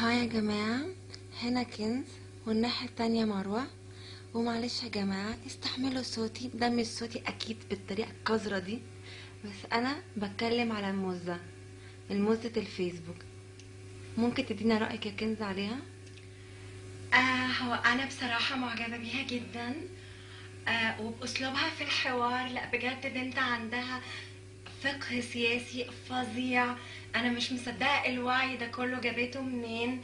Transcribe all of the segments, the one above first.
هاي يا جماعة، هنا كنز والناحية التانية مروة. ومعلش يا جماعة استحملوا صوتي، ده مش صوتي أكيد بالطريقة القذرة دي، بس أنا بتكلم على الموزة الفيسبوك. ممكن تدينا رأيك يا كنز عليها؟ هو انا بصراحة معجبة بيها جدا. وباسلوبها في الحوار، لا بجد بنت عندها فقه سياسي فظيع. انا مش مصدقة الوعي ده كله جابته منين.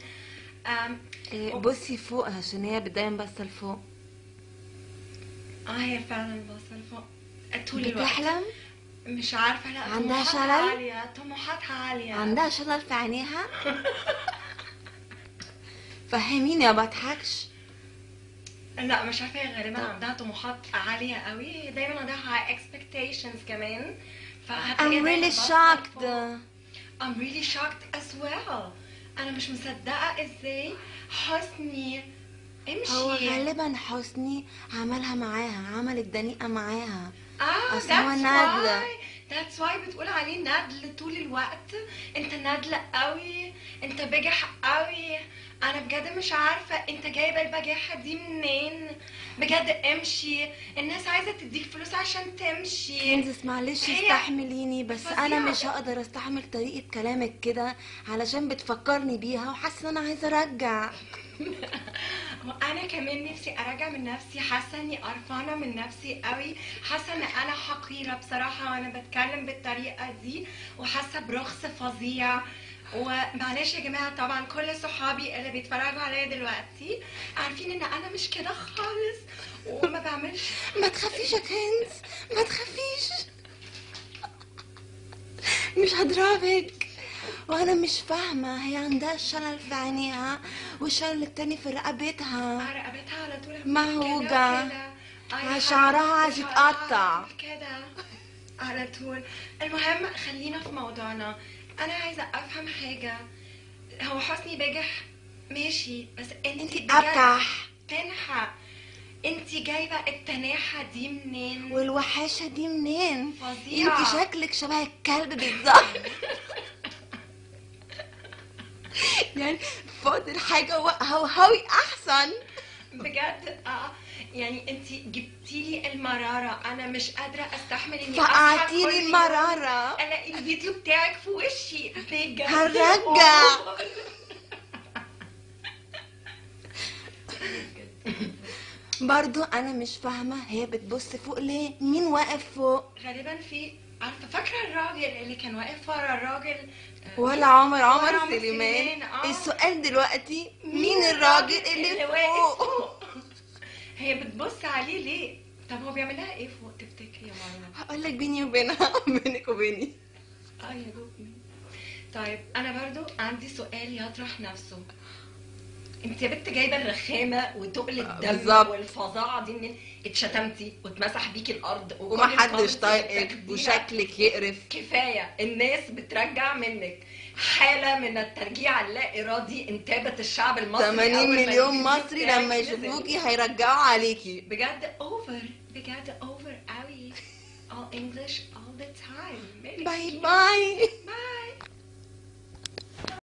آم، وب- بصي فوق عشان هي دايما بس لفوق. هي فعلا باصة لفوق طول الوقت. بتحلم. مش عارفة، لا عندها طموحاتها شلل. عالية، طموحاتها عالية. عندها شلل في عينيها. فهميني، ما بضحكش. لا مش عارفة، هي غالبا طب. عندها طموحات عالية قوي، هي دايما عندها high expectations كمان. I'm really shocked. I'm really shocked as well. انا مش مصدقة ازاي حسني هو امشي. غالبا حسني عملها معاها، عمل الدنيئة معاها. أصل هو that's نادلة. why that's why بتقول عليه نادل طول الوقت. انت نادلة قوي، انت بجح قوي. انا بجد مش عارفة انت جايبة البجاحة دي منين. بجد امشي، الناس عايزة تديك فلوس عشان تمشي. كنزس معلش هي استحمليني، بس فظيعة. انا مش هقدر استحمل طريقة كلامك كده علشان بتفكرني بيها وحاسة ان انا عايزة ارجع. وانا كمان نفسي اراجع من نفسي، حاسه اني قرفانه من نفسي قوي، حاسه ان انا حقيره بصراحه وانا بتكلم بالطريقه دي، وحاسه برخص فظيع. ومعلش يا جماعه، طبعا كل صحابي اللي بيتفرجوا عليا دلوقتي عارفين ان انا مش كده خالص وما بعملش. ما تخافيش يا كنز، ما تخافيش، مش هضربك. وانا مش فاهمة، هي عندها شلل في عينيها والشلل التاني في رقبتها. رقبتها على طول موجة. كده. شعرها عايز وشعرها يتقطع. على طول كده على طول. المهم خلينا في موضوعنا. انا عايزه افهم حاجه. هو حسني بجح ماشي، بس انتي بجد أبكح. تنحى. انتي جايبه التناحه دي منين؟ والوحاشة دي منين؟ فظيعة. انتي شكلك شبه الكلب بالظبط. يعني فاضل حاجة وهوهوي أحسن. بجد يعني انتي جبتيلي المراره، انا مش قادره استحمل اني فقعتيلي أصحى كل يوم المرارة. الاقي الفيديو بتاعك في وشي. بجد هنرجع. برضو أنا مش فاهمة، هي بتبص فوق ليه؟ مين واقف فوق؟ غالبا في، عارفه فاكره الراجل اللي كان واقف ورا الراجل؟ ولا عمر عمر سليمان. سليمان. السؤال دلوقتي مين الراجل اللي واقف فوق؟ فوق؟ هي بتبص عليه ليه؟ طب هو بيعمل لها ايه فوق تفتكري يا ماما؟ هقولك بيني وبينها بينك وبيني. يا جوبي. طيب انا برضو عندي سؤال يطرح نفسه. انت يا بنت جايبه الرخامه وتقل الدم بالظبط. والفظاعه دي منين؟ اتشتمتي واتمسح بيكي الارض وكل ومحدش الكومنتس طايقك بتاخديها. وشكلك يقرف. كفايه، الناس بترجع منك. حاله من الترجيع اللا ارادي انتابت الشعب المصري. 80 أول ما مليون الفيديو مصري بتاعك لما نزل. يشوفوكي هيرجعوا عليكي. بجد اوفر، بجد اوفر قوي. all English all the time. باي باي. باي.